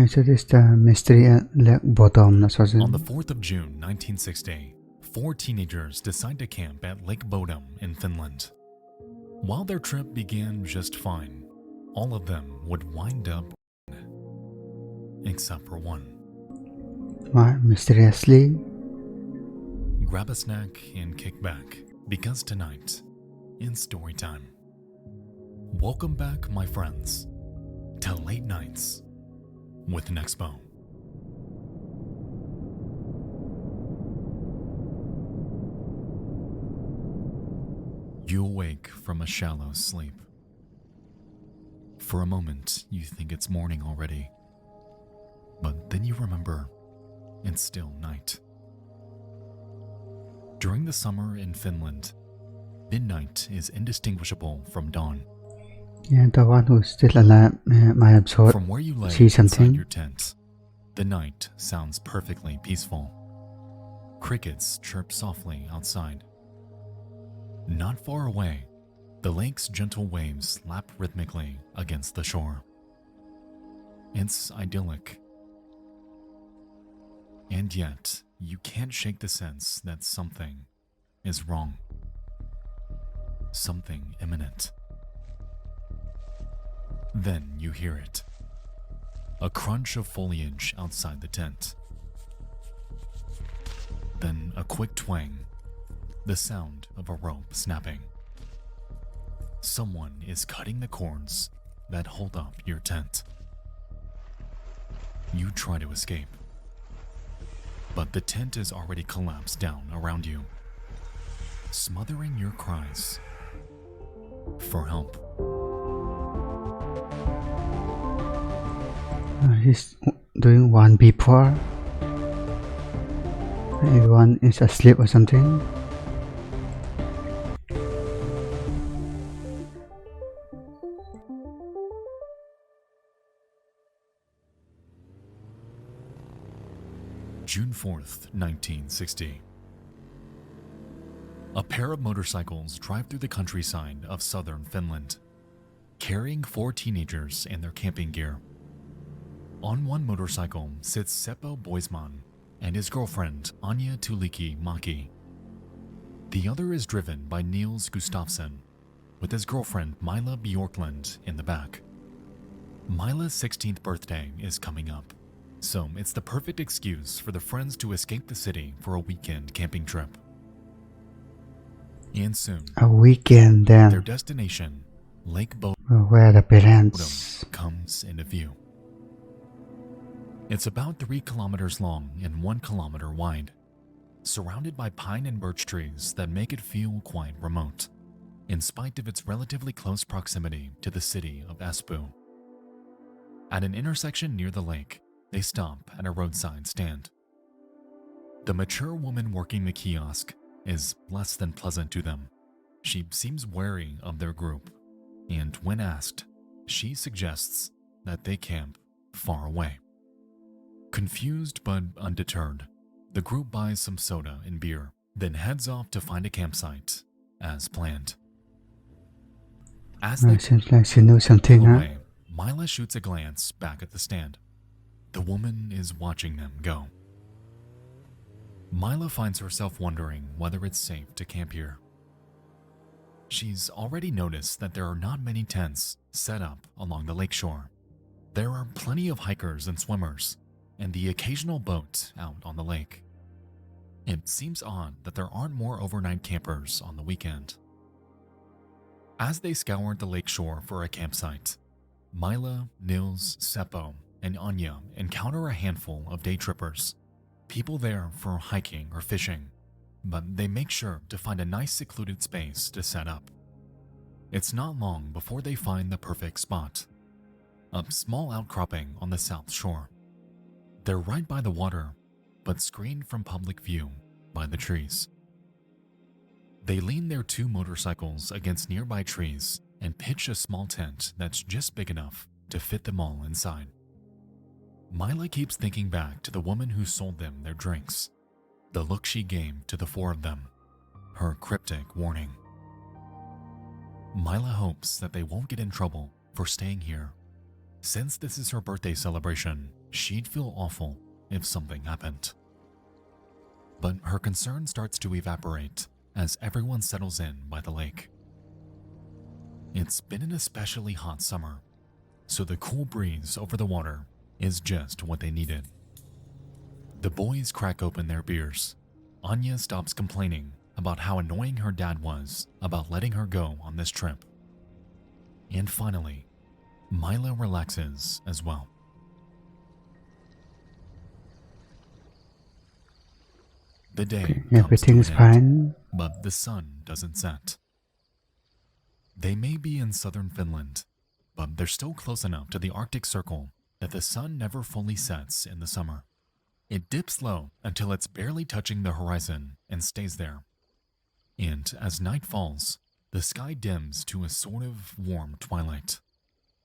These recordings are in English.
So this is the mystery at Bodom. On the 4th of June 1960, 4 teenagers decide to camp at Lake Bodom in Finland. While their trip began just fine, all of them would wind up except for one. What? Mysteriously? Grab a snack and kick back, because tonight, in story time. Welcome back, my friends, to Late Nights with Nexpo. You awake from a shallow sleep. For a moment, you think it's morning already, but then you remember it's still night. During the summer in Finland, midnight is indistinguishable from dawn. Yeah, the one who's still alive might have From where you lay see inside something. your tent, the night sounds perfectly peaceful. Crickets chirp softly outside. Not far away, the lake's gentle waves lap rhythmically against the shore. It's idyllic. And yet, you can't shake the sense that something is wrong. Something imminent. Then you hear it. A crunch of foliage outside the tent. Then a quick twang. The sound of a rope snapping. Someone is cutting the cords that hold up your tent. You try to escape, but the tent is already collapsed down around you, smothering your cries for help. He's doing one before. Everyone is asleep or something. June 4th, 1960. A pair of motorcycles drive through the countryside of southern Finland, carrying 4 teenagers and their camping gear. On one motorcycle sits Seppo Boisman and his girlfriend Anja Tuulikki-Maki. The other is driven by Niels Gustafsson, with his girlfriend Mila Bjorklund in the back. Mila's 16th birthday is coming up, so it's the perfect excuse for the friends to escape the city for a weekend camping trip. And soon, A weekend their then. destination, Lake Bodom, Where the parents. comes into view. It's about 3 kilometers long and 1 kilometer wide, surrounded by pine and birch trees that make it feel quite remote, in spite of its relatively close proximity to the city of Espoo. At an intersection near the lake, they stop at a roadside stand. The mature woman working the kiosk is less than pleasant to them. She seems wary of their group, and when asked, she suggests that they camp far away. Confused but undeterred, the group buys some soda and beer, then heads off to find a campsite, as planned. As they Seems like she knows something, pull huh? away, Mila shoots a glance back at the stand. The woman is watching them go. Mila finds herself wondering whether it's safe to camp here. She's already noticed that there are not many tents set up along the lakeshore. There are plenty of hikers and swimmers, and the occasional boat out on the lake. It seems odd that there aren't more overnight campers on the weekend. As they scour the lakeshore for a campsite, Mila, Nils, Seppo, and Anja encounter a handful of day trippers, people there for hiking or fishing, but they make sure to find a nice secluded space to set up. It's not long before they find the perfect spot, a small outcropping on the south shore. They're right by the water, but screened from public view by the trees. They lean their 2 motorcycles against nearby trees and pitch a small tent that's just big enough to fit them all inside. Mila keeps thinking back to the woman who sold them their drinks, the look she gave to the 4 of them, her cryptic warning. Mila hopes that they won't get in trouble for staying here Since this is her birthday celebration, she'd feel awful if something happened. But her concern starts to evaporate as everyone settles in by the lake. It's been an especially hot summer, so the cool breeze over the water is just what they needed. The boys crack open their beers. Anya stops complaining about how annoying her dad was about letting her go on this trip. And finally, Milo relaxes as well. The day comes Everything to is an end, fine. but the sun doesn't set. They may be in southern Finland, but they're still close enough to the Arctic Circle that the sun never fully sets in the summer. It dips low until it's barely touching the horizon and stays there. And as night falls, the sky dims to a sort of warm twilight,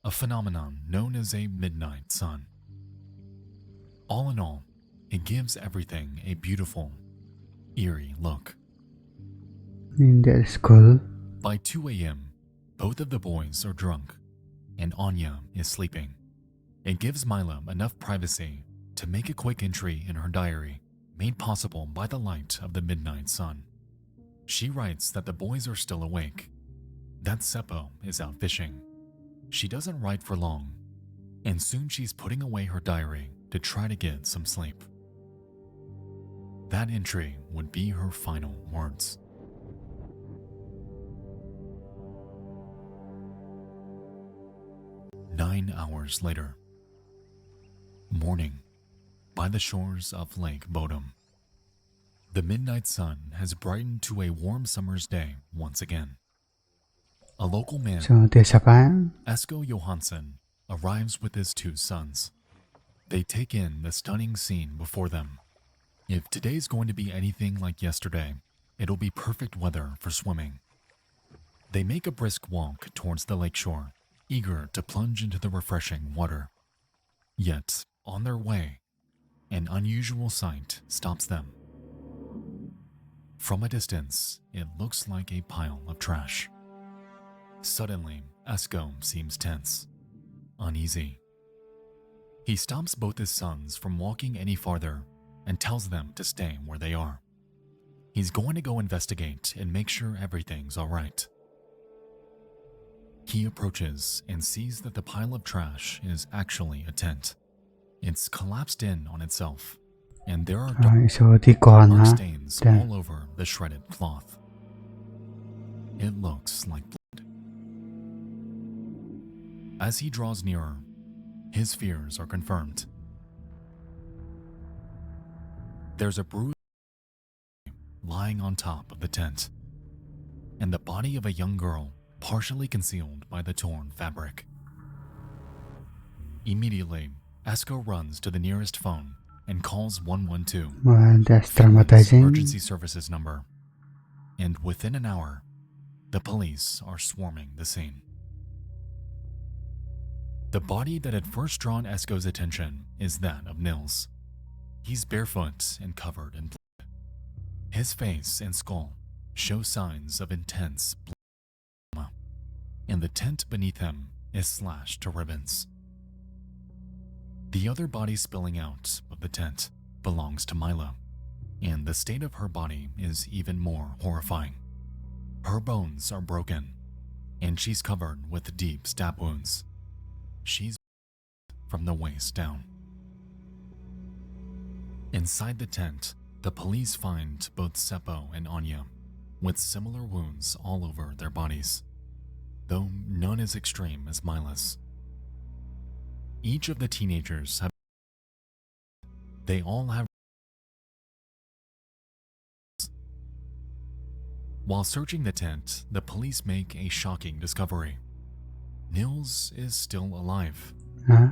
a phenomenon known as a midnight sun. All in all, it gives everything a beautiful, eerie look. That's cool. By 2 a.m., both of the boys are drunk, and Anya is sleeping. It gives Mila enough privacy to make a quick entry in her diary, made possible by the light of the midnight sun. She writes that the boys are still awake, that Seppo is out fishing. She doesn't write for long, and soon she's putting away her diary to try to get some sleep. That entry would be her final words. Nine hours later. Morning, by the shores of Lake Bodom. The midnight sun has brightened to a warm summer's day once again. A local man, So there's a ban. Esko Johansson, arrives with his two sons. They take in the stunning scene before them. If today's going to be anything like yesterday, it'll be perfect weather for swimming. They make a brisk walk towards the lakeshore, eager to plunge into the refreshing water. Yet, on their way, an unusual sight stops them. From a distance, it looks like a pile of trash. Suddenly, Esko seems tense, uneasy. He stops both his sons from walking any farther and tells them to stay where they are. He's going to go investigate and make sure everything's all right. He approaches and sees that the pile of trash is actually a tent. It's collapsed in on itself, and there are So ที่ก่อนนะ dark stains all over the shredded cloth. It looks like blood. As he draws nearer, his fears are confirmed. There's a bruised lying on top of the tent, and the body of a young girl partially concealed by the torn fabric. Immediately, Esko runs to the nearest phone and calls 112, Well, that's Finland's traumatizing. emergency services number. And within an hour, the police are swarming the scene. The body that had first drawn Esko's attention is that of Nils. He's barefoot and covered in blood. His face and skull show signs of intense blood trauma, and the tent beneath him is slashed to ribbons. The other body spilling out of the tent belongs to Mila, and the state of her body is even more horrifying. Her bones are broken, and she's covered with deep stab wounds. She's from the waist down. Inside the tent, the police find both Seppo and Anya with similar wounds all over their bodies, though none as extreme as Mila's. Each of the teenagers have. They all have. While searching the tent, the police make a shocking discovery. Nils is still alive. Huh?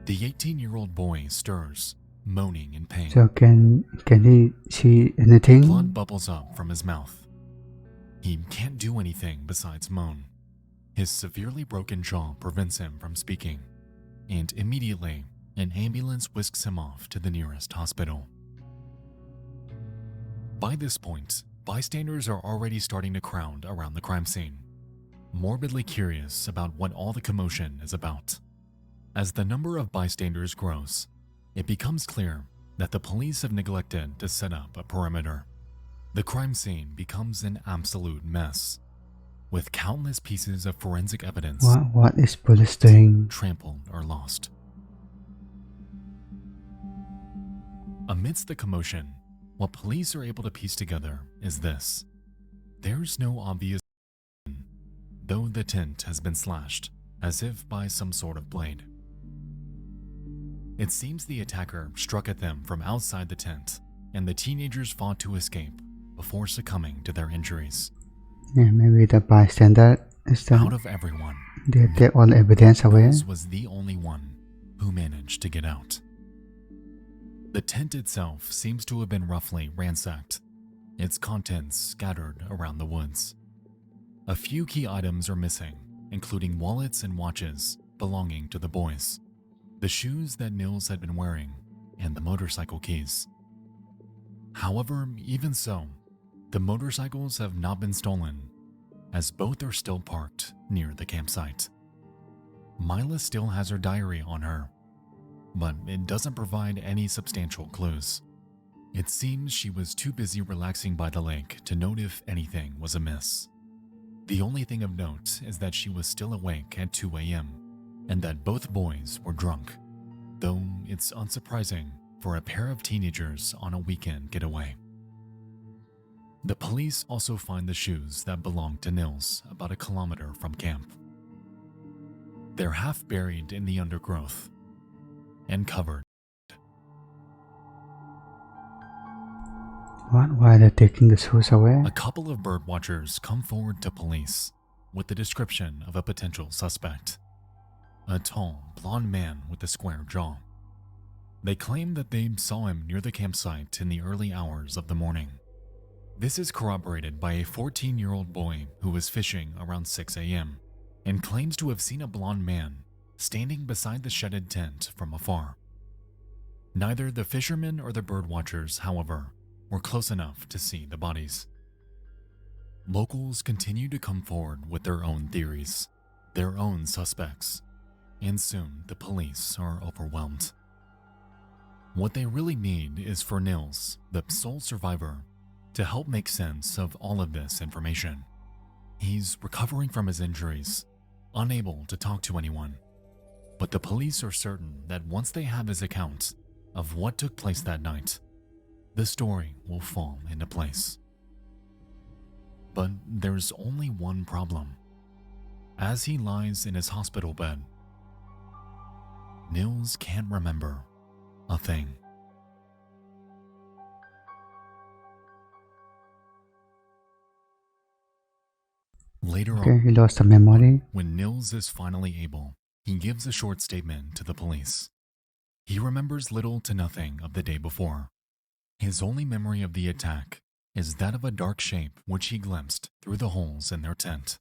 The 18-year-old boy stirs, moaning in pain. So can he see anything? Blood bubbles up from his mouth. He can't do anything besides moan. His severely broken jaw prevents him from speaking, and immediately, an ambulance whisks him off to the nearest hospital. By this point, bystanders are already starting to crowd around the crime scene, morbidly curious about what all the commotion is about. As the number of bystanders grows, it becomes clear that the police have neglected to set up a perimeter. The crime scene becomes an absolute mess, with countless pieces of forensic evidence What is police doing? trampled or lost. Amidst the commotion, what police are able to piece together is this. There's no obvious reason, though the tent has been slashed, as if by some sort of blade. It seems the attacker struck at them from outside the tent, and the teenagers fought to escape before succumbing to their injuries. Yeah, maybe the bystander is Out the of everyone, they take all evidence away. Mills was the only one who managed to get out. The tent itself seems to have been roughly ransacked, its contents scattered around the woods. A few key items are missing, including wallets and watches belonging to the boys, the shoes that Nils had been wearing, and the motorcycle keys. However, even so, the motorcycles have not been stolen, as both are still parked near the campsite. Mila still has her diary on her, but it doesn't provide any substantial clues. It seems she was too busy relaxing by the lake to note if anything was amiss. The only thing of note is that she was still awake at 2 a.m. and that both boys were drunk, though it's unsurprising for a pair of teenagers on a weekend getaway. The police also find the shoes that belonged to Nils about a kilometer from camp. They're half buried in the undergrowth and covered. Why are they taking the shoes away? A couple of bird watchers come forward to police with the description of a potential suspect, a tall, blond man with a square jaw. They claim that they saw him near the campsite in the early hours of the morning. This is corroborated by a 14-year-old boy who was fishing around 6 a.m. and claims to have seen a blond man standing beside the shedded tent from afar. Neither the fishermen or the bird watchers, however, were close enough to see the bodies. Locals continue to come forward with their own theories, their own suspects, and soon the police are overwhelmed. What they really need is for Nils, the sole survivor, to help make sense of all of this information. He's recovering from his injuries, unable to talk to anyone, but the police are certain that once they have his account of what took place that night, the story will fall into place. But there's only one problem. As he lies in his hospital bed, Nils can't remember a thing. Later Okay, on, he lost the memory. when Nils is finally able, he gives a short statement to the police. He remembers little to nothing of the day before. His only memory of the attack is that of a dark shape which he glimpsed through the holes in their tent.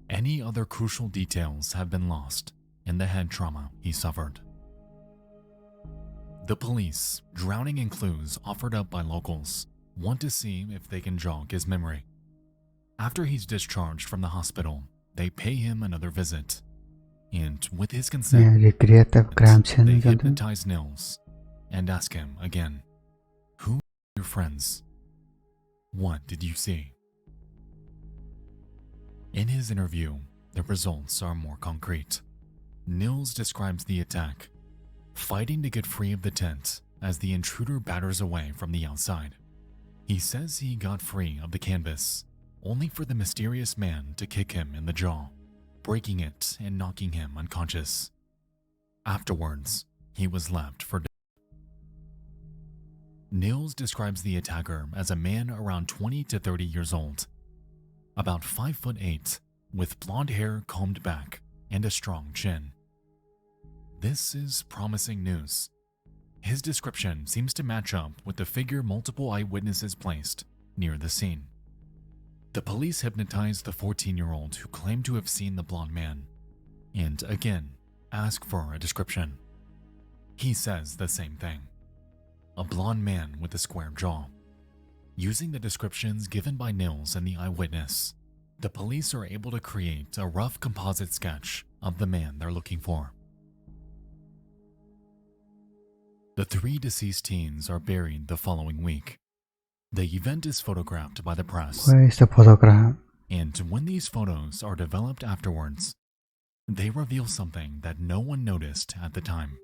Any other crucial details have been lost in the head trauma he suffered. The police, drowning in clues offered up by locals, want to see if they can jog his memory. After he's discharged from the hospital, they pay him another visit, and with his Yeah, consent, recreate the crime scene they or something. hypnotize Nils and ask him again, "Who are your friends? What did you see?" In his interview, the results are more concrete. Nils describes the attack, fighting to get free of the tent as the intruder batters away from the outside. He says he got free of the canvas, only for the mysterious man to kick him in the jaw, breaking it and knocking him unconscious. Afterwards, he was left for dead. Nils describes the attacker as a man around 20 to 30 years old, about 5'8", with blonde hair combed back and a strong chin. This is promising news. His description seems to match up with the figure multiple eyewitnesses placed near the scene. The police hypnotize the 14-year-old who claimed to have seen the blonde man, and again ask for a description. He says the same thing. A blonde man with a square jaw. Using the descriptions given by Nils and the eyewitness, the police are able to create a rough composite sketch of the man they're looking for. The 3 deceased teens are buried the following week. The event is photographed by the press, Where is the photograph? and when these photos are developed afterwards, they reveal something that no one noticed at the time.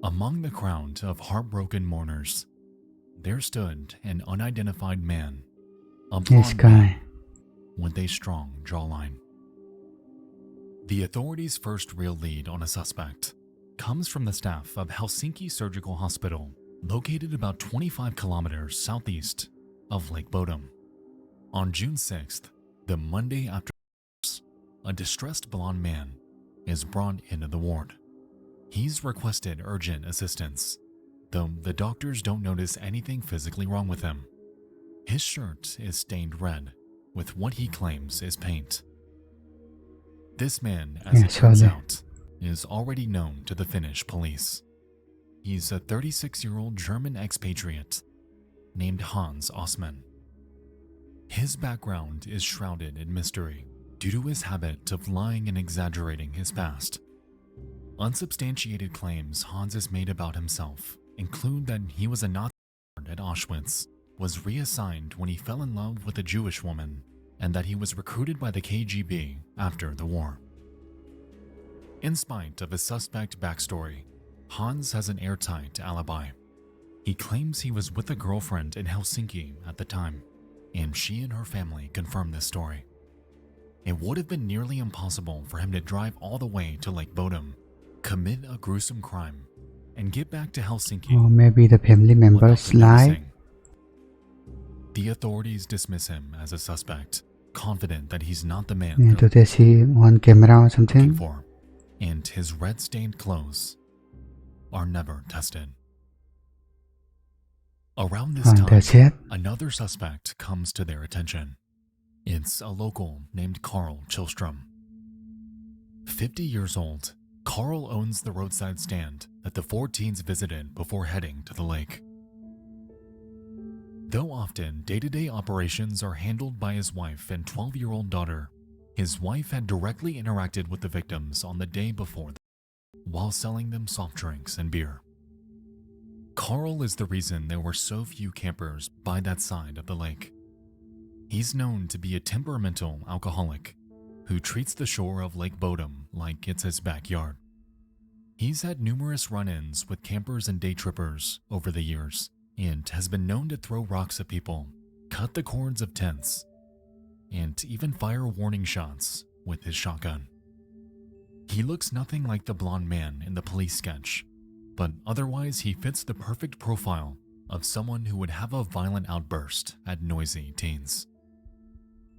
Among the crowd of heartbroken mourners, there stood an unidentified man, a This blond guy. man with a strong jawline. The authorities' first real lead on a suspect comes from the staff of Helsinki Surgical Hospital, located about 25 kilometers southeast of Lake Bodom. On June 6th, the Monday after, a distressed blond man is brought into the ward. He's requested urgent assistance, though the doctors don't notice anything physically wrong with him. His shirt is stained red with what he claims is paint. This man, as it turns out, is already known to the Finnish police. He's a 36-year-old German expatriate named Hans Osman. His background is shrouded in mystery due to his habit of lying and exaggerating his past. Unsubstantiated claims Hans has made about himself include that he was a Nazi at Auschwitz, was reassigned when he fell in love with a Jewish woman, and that he was recruited by the KGB after the war. In spite of his suspect backstory, Hans has an airtight alibi. He claims he was with a girlfriend in Helsinki at the time, and she and her family confirm this story. It would have been nearly impossible for him to drive all the way to Lake Bodom, commit a gruesome crime, and get back to Helsinki. Or maybe the family members without lie. noticing. The authorities dismiss him as a suspect, confident that he's not the man Yeah, do they see on camera or looking something? for, and his red-stained clothes are never tested. Around this And time, that's it. another suspect comes to their attention. It's a local named Carl Chillstrom. 50 years old, Carl owns the roadside stand that the 4 teens visited before heading to the lake. Though often day-to-day operations are handled by his wife and 12-year-old daughter, his wife had directly interacted with the victims on the day before while selling them soft drinks and beer. Carl is the reason there were so few campers by that side of the lake. He's known to be a temperamental alcoholic who treats the shore of Lake Bodom like it's his backyard. He's had numerous run-ins with campers and day trippers over the years, and has been known to throw rocks at people, cut the cords of tents, and even fire warning shots with his shotgun. He looks nothing like the blonde man in the police sketch, but otherwise he fits the perfect profile of someone who would have a violent outburst at noisy teens.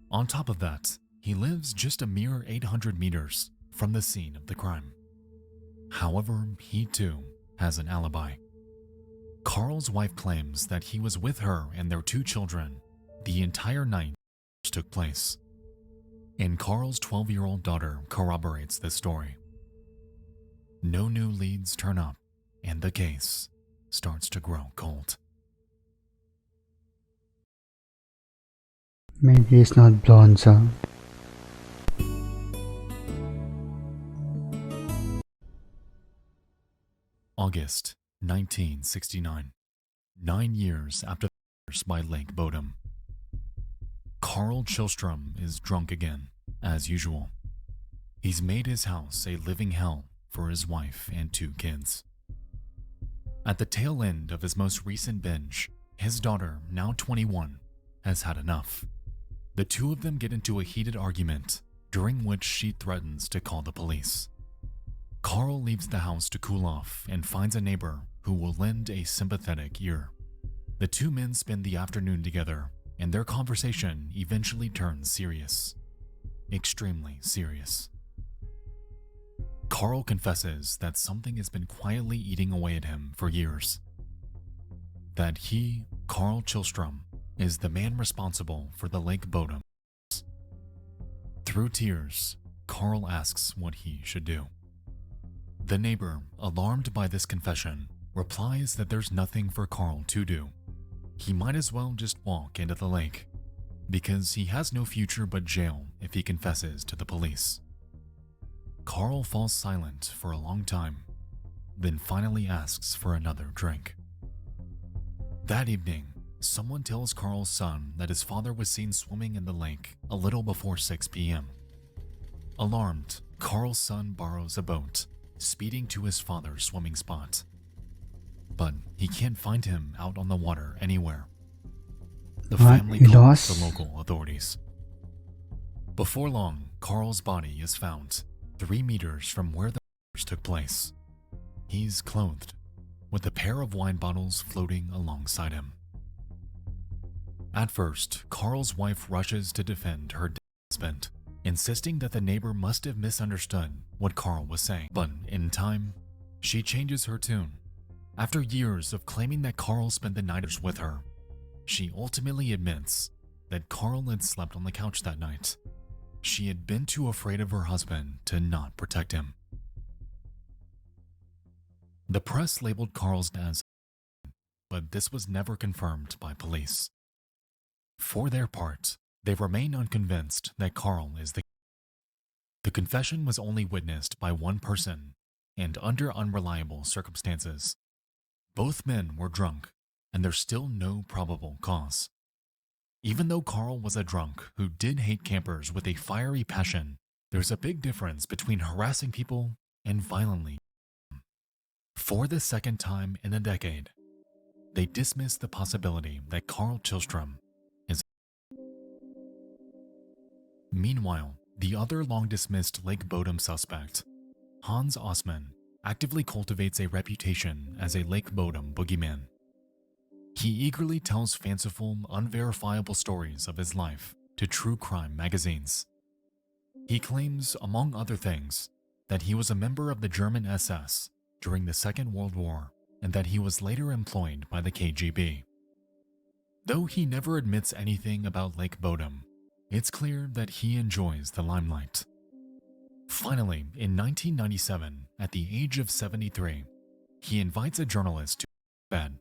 On top of that, he lives just a mere 800 meters from the scene of the crime. However, he too has an alibi. Carl's wife claims that he was with her and their 2 children the entire night took place, and Carl's 12-year-old daughter corroborates this story. No new leads turn up, and the case starts to grow cold. Maybe he's not blonde, so. August 1969, 9 years after the murders by Lake Bodom. Carl Chillstrom is drunk again, as usual. He's made his house a living hell for his wife and 2 kids. At the tail end of his most recent binge, his daughter, now 21, has had enough. The 2 of them get into a heated argument, during which she threatens to call the police. Carl leaves the house to cool off and finds a neighbor who will lend a sympathetic ear. The 2 men spend the afternoon together, and their conversation eventually turns serious. Extremely serious. Carl confesses that something has been quietly eating away at him for years. That he, Carl Chillstrom, is the man responsible for the Lake Bodom. Through tears, Carl asks what he should do. The neighbor, alarmed by this confession, replies that there's nothing for Carl to do. He might as well just walk into the lake, because he has no future but jail if he confesses to the police. Carl falls silent for a long time, then finally asks for another drink. That evening, someone tells Carl's son that his father was seen swimming in the lake a little before 6 p.m. Alarmed, Carl's son borrows a boat, speeding to his father's swimming spot. But he can't find him out on the water anywhere. The family He calls the lost? local authorities. Before long, Carl's body is found 3 meters from where the murders took place. He's clothed, with a pair of wine bottles floating alongside him. At first, Carl's wife rushes to defend her husband, insisting that the neighbor must have misunderstood what Carl was saying. But in time, she changes her tune. After years of claiming that Carl spent the night with her, she ultimately admits that Carl had slept on the couch that night. She had been too afraid of her husband to not protect him. The press labeled Carl's as, but this was never confirmed by police. For their part, they remain unconvinced that Carl is the. The confession was only witnessed by one person and under unreliable circumstances. Both men were drunk, and there's still no probable cause. Even though Carl was a drunk who did hate campers with a fiery passion, there's a big difference between harassing people and violently. For the second time in a decade, they dismiss the possibility that Carl Tillstrom is. Meanwhile, the other long-dismissed Lake Bodom suspect, Hans Osman, actively cultivates a reputation as a Lake Bodom boogeyman. He eagerly tells fanciful, unverifiable stories of his life to true crime magazines. He claims, among other things, that he was a member of the German SS during the Second World War and that he was later employed by the KGB. Though he never admits anything about Lake Bodom, it's clear that he enjoys the limelight. Finally, in 1997, at the age of 73, he invites a journalist to bed.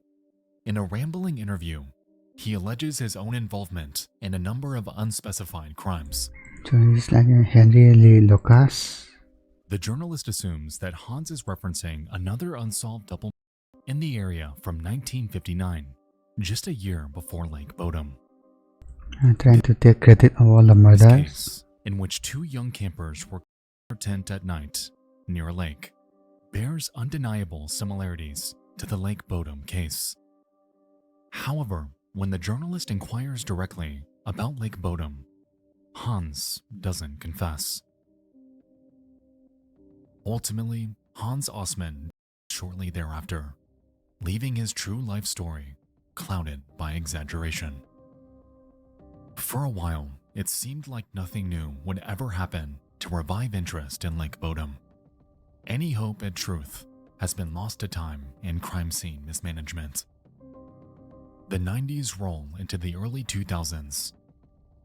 In a rambling interview, he alleges his own involvement in a number of unspecified crimes. So he's like a Henry Lee Lucas. The journalist assumes that Hans is referencing another unsolved double in the area from 1959, just a year before Lake Bodom. Trying to take credit of all the This murders. case, in which 2 young campers were in a tent at night near a lake, bears undeniable similarities to the Lake Bodom case. However, when the journalist inquires directly about Lake Bodom, Hans doesn't confess. Ultimately, Hans Osman died shortly thereafter, leaving his true life story clouded by exaggeration. For a while, it seemed like nothing new would ever happen to revive interest in Lake Bodom. Any hope at truth has been lost to time and crime scene mismanagement. The 90s roll into the early 2000s,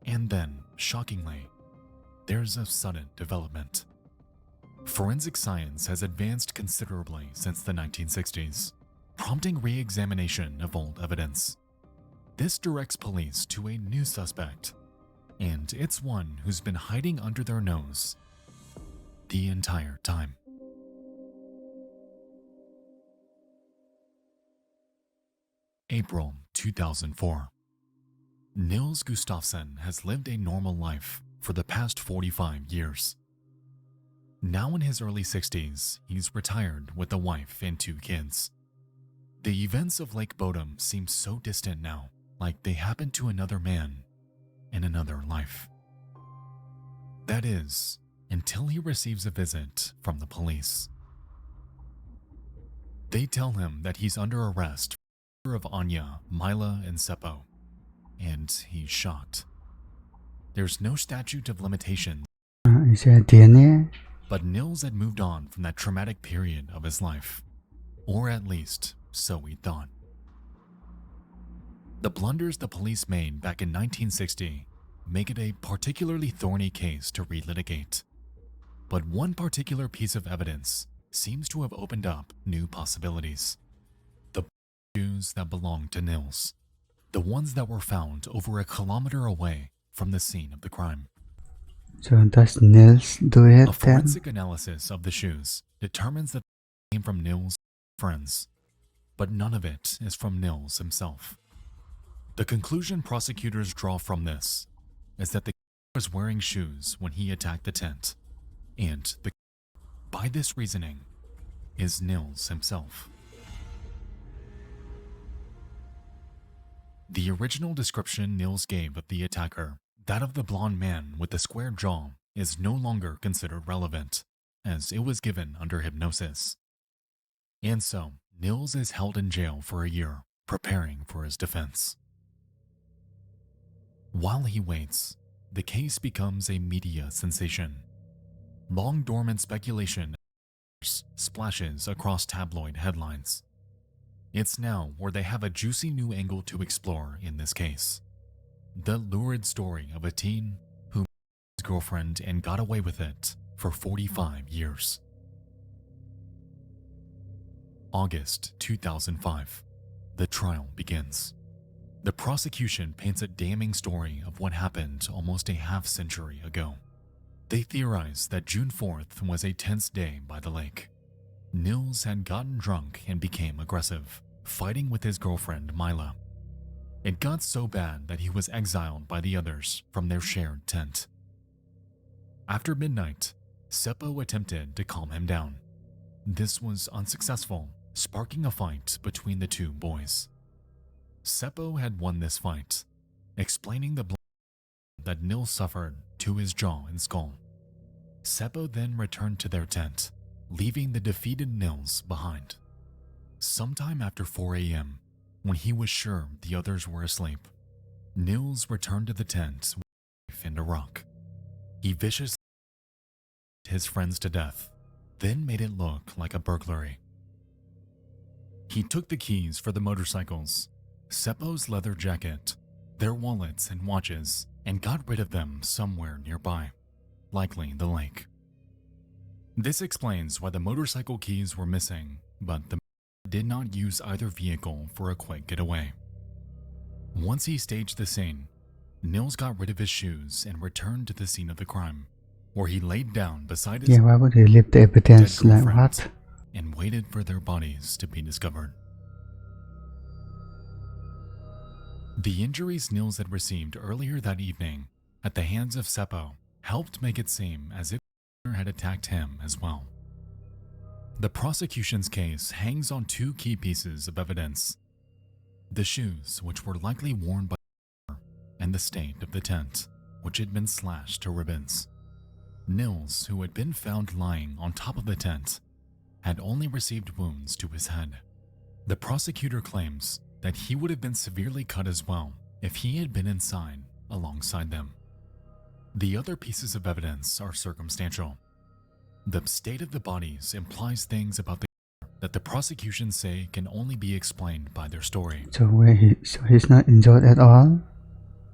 and then, shockingly, there's a sudden development. Forensic science has advanced considerably since the 1960s, prompting re-examination of old evidence. This directs police to a new suspect, and it's one who's been hiding under their nose the entire time. April 2004. Nils Gustafsson has lived a normal life for the past 45 years. Now in his early 60s, he's retired with a wife and 2 kids. The events of Lake Bodom seem so distant now, like they happened to another man in another life. That is, until he receives a visit from the police. They tell him that he's under arrest for of Anya, Mila, and Seppo, and he's shocked. There's no statute of limitations, Is it DNA? but Nils had moved on from that traumatic period of his life, or at least so he thought. The blunders the police made back in 1960 make it a particularly thorny case to relitigate. But one particular piece of evidence seems to have opened up new possibilities. The shoes that belonged to Nils, the ones that were found over a kilometer away from the scene of the crime. So does Nils do it A then? forensic analysis of the shoes determines that they came from Nils' friends, but none of it is from Nils himself. The conclusion prosecutors draw from this is that the killer was wearing shoes when he attacked the tent, and by this reasoning, is Nils himself. The original description Nils gave of the attacker, that of the blonde man with the square jaw, is no longer considered relevant, as it was given under hypnosis. And so, Nils is held in jail for a year, preparing for his defense. While he waits, the case becomes a media sensation. Long dormant speculation splashes across tabloid headlines. It's now where they have a juicy new angle to explore in this case. The lurid story of a teen who met his girlfriend and got away with it for 45 years. August 2005. The trial begins. The prosecution paints a damning story of what happened almost a half-century ago. They theorize that June 4th was a tense day by the lake. Nils had gotten drunk and became aggressive, fighting with his girlfriend Mila. It got so bad that he was exiled by the others from their shared tent. After midnight, Seppo attempted to calm him down. This was unsuccessful, sparking a fight between the two boys. Seppo had won this fight, explaining the blow that Nils suffered to his jaw and skull. Seppo then returned to their tent, leaving the defeated Nils behind. Sometime after 4 a.m., when he was sure the others were asleep, Nils returned to the tent with a knife and a rock. He viciously beat his friends to death, then made it look like a burglary. He took the keys for the motorcycles, Seppo's leather jacket, their wallets and watches, and got rid of them somewhere nearby, likely the lake. This explains why the motorcycle keys were missing, but the man did not use either vehicle for a quick getaway. Once he staged the scene, Nils got rid of his shoes and returned to the scene of the crime, where he laid down beside his Yeah, why would he leave the dead evidence like girlfriend what? and waited for their bodies to be discovered. The injuries Nils had received earlier that evening at the hands of Seppo helped make it seem as if the killer had attacked him as well. The prosecution's case hangs on two key pieces of evidence: the shoes, which were likely worn by the killer, and the state of the tent, which had been slashed to ribbons. Nils, who had been found lying on top of the tent, had only received wounds to his head. The prosecutor claims that he would have been severely cut as well if he had been inside alongside them. The other pieces of evidence are circumstantial. The state of the bodies implies things about the killer that the prosecution say can only be explained by their story. So he's not injured at all?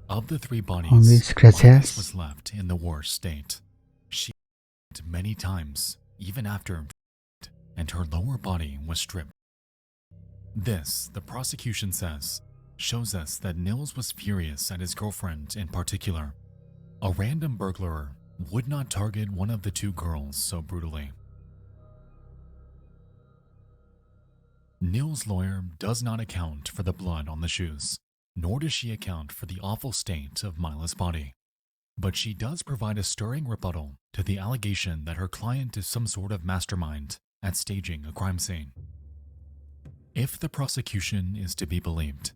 Of the three Only bodies, scratches? Marcus was left in the worst state. She was many times, even after, and her lower body was stripped. This, the prosecution says, shows us that Nils was furious at his girlfriend in particular. A random burglar would not target one of the two girls so brutally. Nils' lawyer does not account for the blood on the shoes, nor does she account for the awful state of Mila's body. But she does provide a stirring rebuttal to the allegation that her client is some sort of mastermind at staging a crime scene. If the prosecution is to be believed,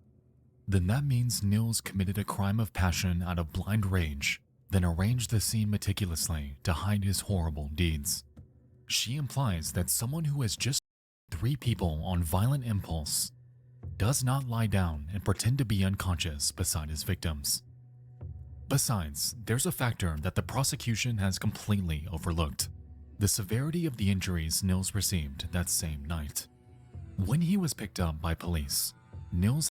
then that means Nils committed a crime of passion out of blind rage, then arranged the scene meticulously to hide his horrible deeds. She implies that someone who has just 3 people on violent impulse does not lie down and pretend to be unconscious beside his victims. Besides, there's a factor that the prosecution has completely overlooked: the severity of the injuries Nils received that same night. When he was picked up by police, Nils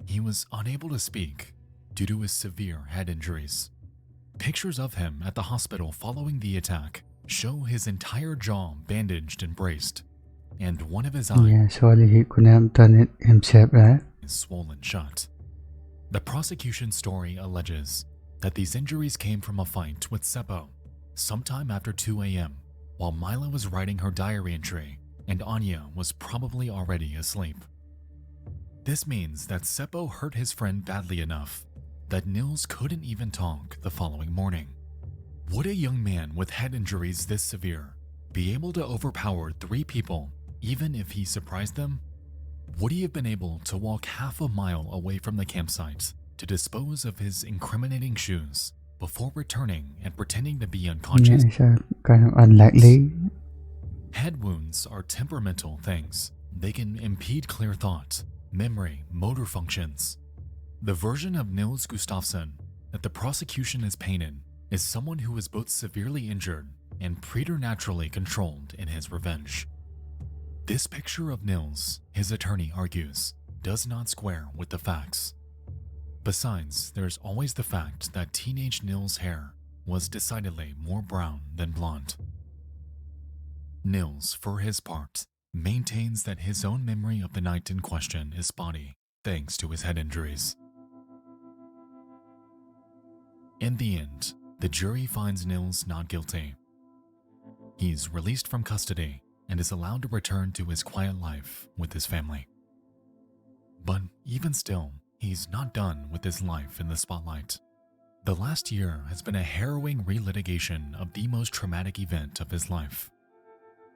he was unable to speak due to his severe head injuries. Pictures of him at the hospital following the attack show his entire jaw bandaged and braced, and one of his eyes Yeah, surely he couldn't have done it himself, right? is swollen shut. The prosecution story alleges that these injuries came from a fight with Seppo sometime after 2 a.m. while Mila was writing her diary entry and Anya was probably already asleep. This means that Seppo hurt his friend badly enough that Nils couldn't even talk the following morning. Would a young man with head injuries this severe be able to overpower 3 people even if he surprised them? Would he have been able to walk half a mile away from the campsite to dispose of his incriminating shoes before returning and pretending to be unconscious? Yeah, it's kind of unlikely. Head wounds are temperamental things. They can impede clear thought, memory, motor functions. The version of Nils Gustafsson that the prosecution has painted is someone who is both severely injured and preternaturally controlled in his revenge. This picture of Nils, his attorney argues, does not square with the facts. Besides, there's always the fact that teenage Nils' hair was decidedly more brown than blonde. Nils, for his part, maintains that his own memory of the night in question is spotty, thanks to his head injuries. In the end, the jury finds Nils not guilty. He's released from custody and is allowed to return to his quiet life with his family. But even still, he's not done with his life in the spotlight. The last year has been a harrowing relitigation of the most traumatic event of his life.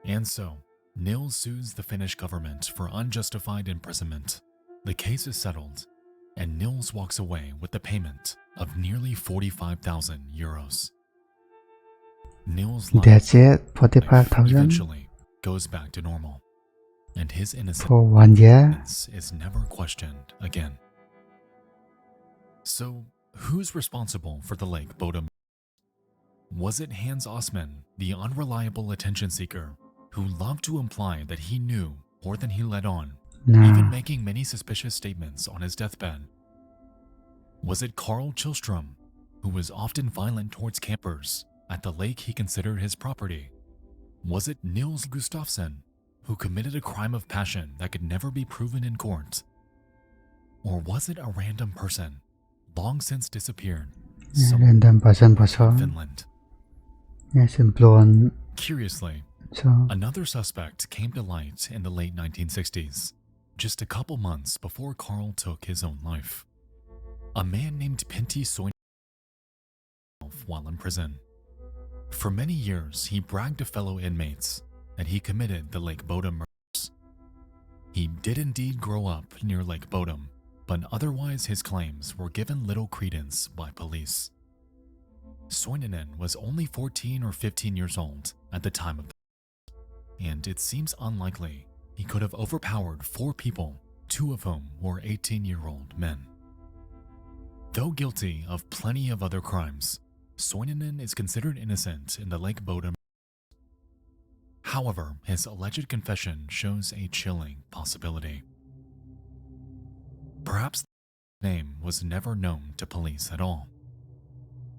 And so, Nils sues the Finnish government for unjustified imprisonment. The case is settled, and Nils walks away with the payment of nearly 45,000 euros. Nils' life That's it, 45,000 eventually goes back to normal, and his innocence for 1 year. is never questioned again. So, who's responsible for the Lake Bodom? Was it Hans Osman, the unreliable attention seeker, who loved to imply that he knew more than he let on, even Nah, making many suspicious statements on his deathbed? Was it Carl Chillstrom, who was often violent towards campers at the lake he considered his property? Was it Nils Gustafsson, who committed a crime of passion that could never be proven in court? Or was it a random person, long since disappeared, somewhere random person in Finland? Yes, employed. Curiously, So, another suspect came to light in the late 1960s, just a couple months before Carl took his own life. A man named Pentti Soininen while in prison. For many years, he bragged to fellow inmates that he committed the Lake Bodom murders. He did indeed grow up near Lake Bodom, but otherwise his claims were given little credence by police. Soininen was only 14 or 15 years old at the time of the murders, and it seems unlikely he could have overpowered 4 people, 2 of whom were 18-year-old men. Though guilty of plenty of other crimes, Soininen is considered innocent in the Lake Bodom. However, his alleged confession shows a chilling possibility. Perhaps the name was never known to police at all.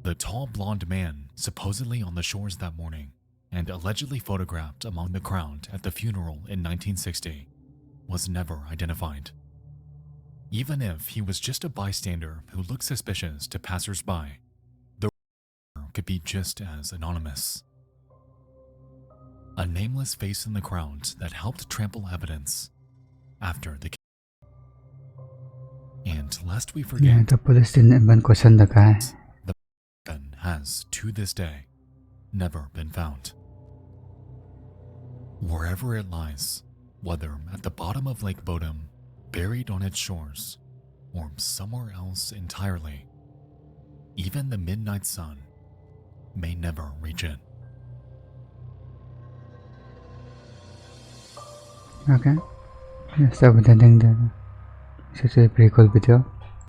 The tall blonde man supposedly on the shores that morning and allegedly photographed among the crowd at the funeral in 1960 was never identified. Even if he was just a bystander who looked suspicious to passers-by, the could be just as anonymous. A nameless face in the crowd that helped trample evidence after the case. And lest we yeah, forget, the police didn't even question the guy. the weapon has, to this day, never been found. Wherever it lies, whether at the bottom of Lake Bodom, buried on its shores, or somewhere else entirely, even the midnight sun may never reach it. Okay. Yes, I would think that it's a pretty cool video.